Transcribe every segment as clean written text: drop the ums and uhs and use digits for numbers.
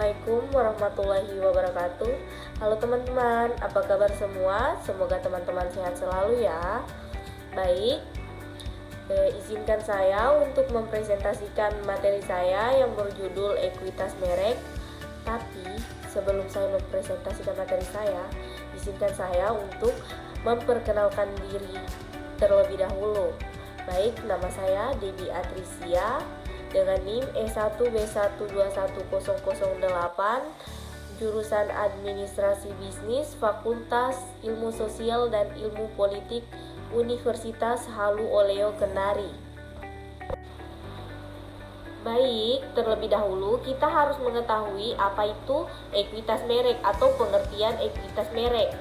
Assalamualaikum warahmatullahi wabarakatuh. Halo teman-teman, apa kabar semua? Semoga teman-teman sehat selalu ya. Baik, izinkan saya untuk mempresentasikan materi saya yang berjudul ekuitas merek. Tapi sebelum saya mempresentasikan materi saya, izinkan saya untuk memperkenalkan diri terlebih dahulu. Baik, nama saya Debbie Atricia dengan NIM E1B121008, jurusan Administrasi Bisnis, Fakultas Ilmu Sosial dan Ilmu Politik, Universitas Halu Oleo Kendari. Baik, terlebih dahulu kita harus mengetahui apa itu ekuitas merek atau pengertian ekuitas merek.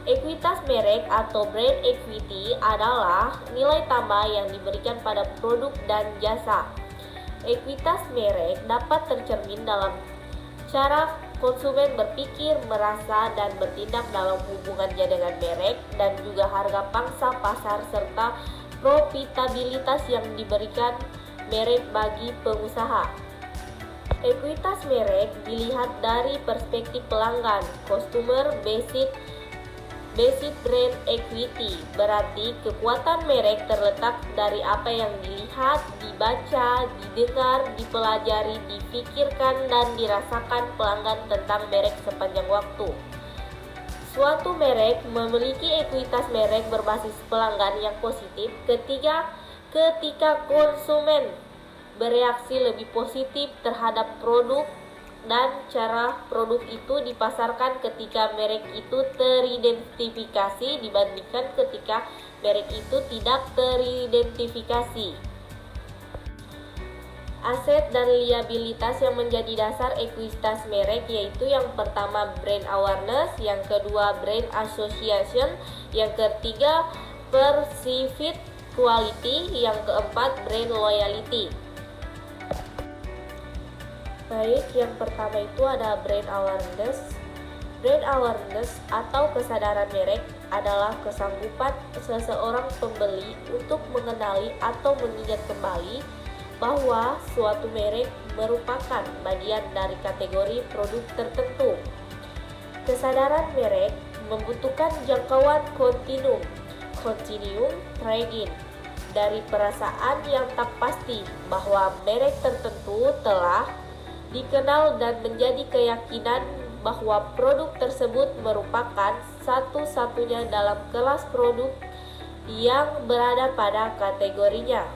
Ekuitas merek atau brand equity adalah nilai tambah yang diberikan pada produk dan jasa. Ekuitas merek dapat tercermin dalam cara konsumen berpikir, merasa, dan bertindak dalam hubungannya dengan merek dan juga harga pangsa pasar serta profitabilitas yang diberikan merek bagi pengusaha. Ekuitas merek dilihat dari perspektif pelanggan, customer basic brand equity, berarti kekuatan merek terletak dari apa yang dilihat, dibaca, didengar, dipelajari, difikirkan, dan dirasakan pelanggan tentang merek sepanjang waktu. Suatu merek memiliki ekuitas merek berbasis pelanggan yang positif ketika konsumen bereaksi lebih positif terhadap produk dan cara produk itu dipasarkan ketika merek itu teridentifikasi dibandingkan ketika merek itu tidak teridentifikasi. Aset dan liabilitas yang menjadi dasar ekuitas merek yaitu yang pertama brand awareness, yang kedua brand association, yang ketiga perceived quality, yang keempat brand loyalty. Baik, yang pertama itu ada brand awareness. Brand awareness atau kesadaran merek adalah kesanggupan seseorang pembeli untuk mengenali atau mengingat kembali bahwa suatu merek merupakan bagian dari kategori produk tertentu. Kesadaran merek membutuhkan jangkauan continuum trade-in, dari perasaan yang tak pasti bahwa merek tertentu telah dikenal dan menjadi keyakinan bahwa produk tersebut merupakan satu-satunya dalam kelas produk yang berada pada kategorinya.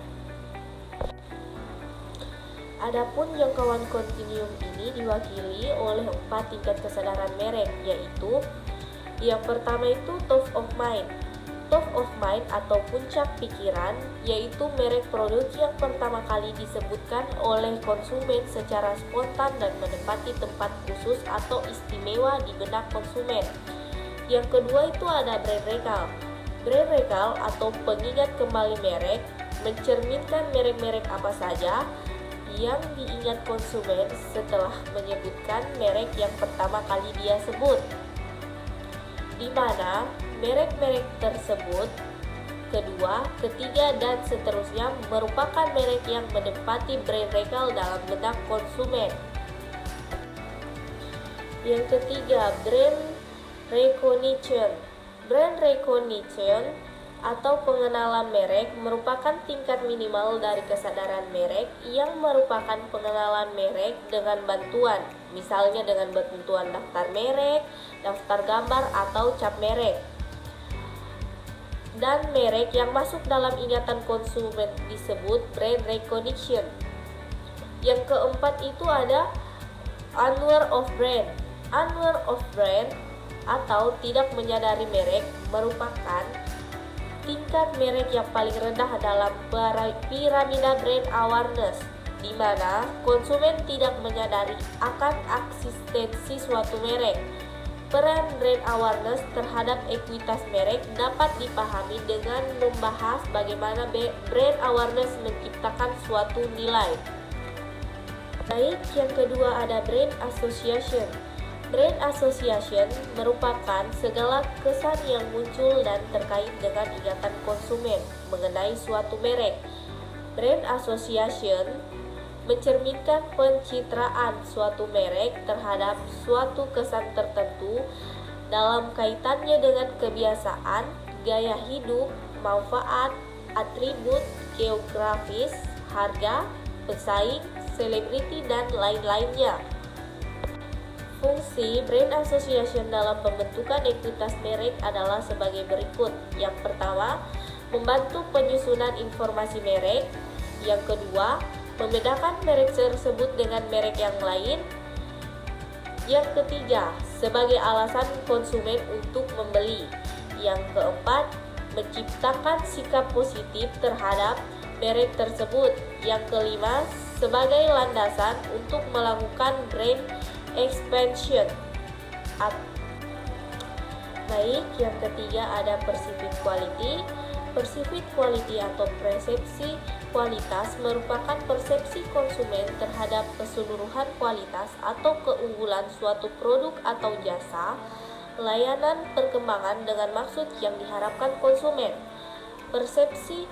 Adapun jangkauan kontinuum ini diwakili oleh 4 tingkat kesadaran merek, yaitu yang pertama itu top of mind. Top of mind atau puncak pikiran yaitu merek produk yang pertama kali disebutkan oleh konsumen secara spontan dan menempati tempat khusus atau istimewa di benak konsumen. Yang kedua itu ada brand recall. Brand recall atau pengingat kembali merek mencerminkan merek-merek apa saja yang diingat konsumen setelah menyebutkan merek yang pertama kali dia sebut, di mana merek-merek tersebut kedua, ketiga, dan seterusnya merupakan merek yang menempati brand recall dalam benak konsumen. Yang ketiga, brand recognition. Brand recognition atau pengenalan merek merupakan tingkat minimal dari kesadaran merek yang merupakan pengenalan merek dengan bantuan, misalnya dengan bantuan daftar merek, daftar gambar, atau cap merek. Dan merek yang masuk dalam ingatan konsumen disebut brand recognition. Yang keempat itu ada unaware of brand. Unaware of brand atau tidak menyadari merek merupakan tingkat merek yang paling rendah dalam piramida brand awareness, di mana konsumen tidak menyadari akan eksistensi suatu merek. Peran brand awareness terhadap ekuitas merek dapat dipahami dengan membahas bagaimana brand awareness menciptakan suatu nilai. Baik, yang kedua ada brand association. Brand association merupakan segala kesan yang muncul dan terkait dengan ingatan konsumen mengenai suatu merek. Brand association mencerminkan pencitraan suatu merek terhadap suatu kesan tertentu dalam kaitannya dengan kebiasaan, gaya hidup, manfaat, atribut geografis, harga, pesaing, selebriti, dan lain-lainnya. Fungsi brand association dalam pembentukan ekuitas merek adalah sebagai berikut. Yang pertama, membantu penyusunan informasi merek. Yang kedua, membedakan merek tersebut dengan merek yang lain. Yang ketiga, sebagai alasan konsumen untuk membeli. Yang keempat, menciptakan sikap positif terhadap merek tersebut. Yang kelima, sebagai landasan untuk melakukan brand expansion. Baik, yang ketiga ada perceived quality. Perceived quality atau persepsi kualitas merupakan persepsi konsumen terhadap keseluruhan kualitas atau keunggulan suatu produk atau jasa, layanan, perkembangan dengan maksud yang diharapkan konsumen. Persepsi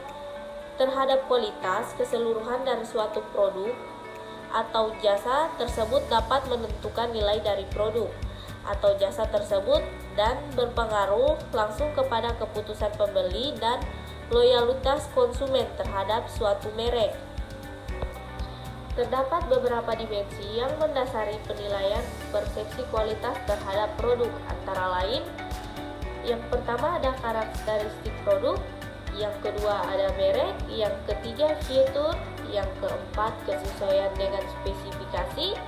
terhadap kualitas keseluruhan dari suatu produk atau jasa tersebut dapat menentukan nilai dari produk atau jasa tersebut dan berpengaruh langsung kepada keputusan pembeli dan loyalitas konsumen terhadap suatu merek. Terdapat beberapa dimensi yang mendasari penilaian persepsi kualitas terhadap produk, antara lain: yang pertama ada karakteristik produk, yang kedua ada merek, yang ketiga fitur, yang keempat kesesuaian dengan spesifikasi,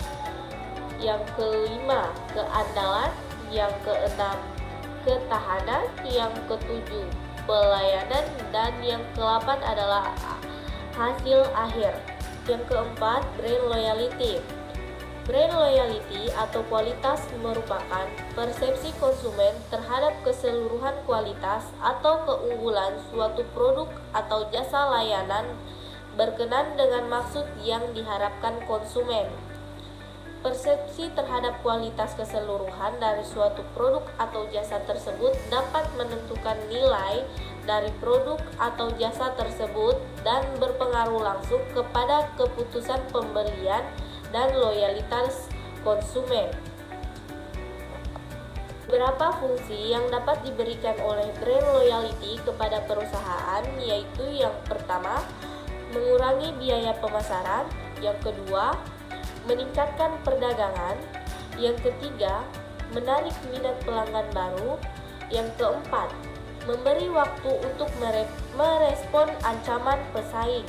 yang kelima keandalan, yang keenam ketahanan, yang ketujuh pelayanan, dan yang ke-8 adalah hasil akhir. Yang keempat, brand loyalty. Brand loyalty atau kualitas merupakan persepsi konsumen terhadap keseluruhan kualitas atau keunggulan suatu produk atau jasa layanan berkenan dengan maksud yang diharapkan konsumen. Persepsi terhadap kualitas keseluruhan dari suatu produk atau jasa tersebut dapat menentukan nilai dari produk atau jasa tersebut dan berpengaruh langsung kepada keputusan pembelian dan loyalitas konsumen. Beberapa fungsi yang dapat diberikan oleh brand loyalty kepada perusahaan yaitu: yang pertama, mengurangi biaya pemasaran, yang kedua, meningkatkan perdagangan, yang ketiga, menarik minat pelanggan baru, yang keempat, memberi waktu untuk merespon ancaman pesaing.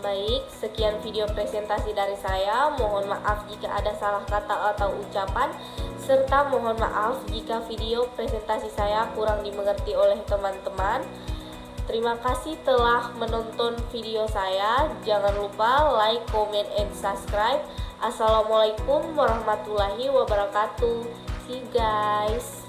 Baik, sekian video presentasi dari saya. Mohon maaf jika ada salah kata atau ucapan, serta mohon maaf jika video presentasi saya kurang dimengerti oleh teman-teman. Terima kasih telah menonton video saya. Jangan lupa like, comment, and subscribe. Assalamualaikum warahmatullahi wabarakatuh. See you guys.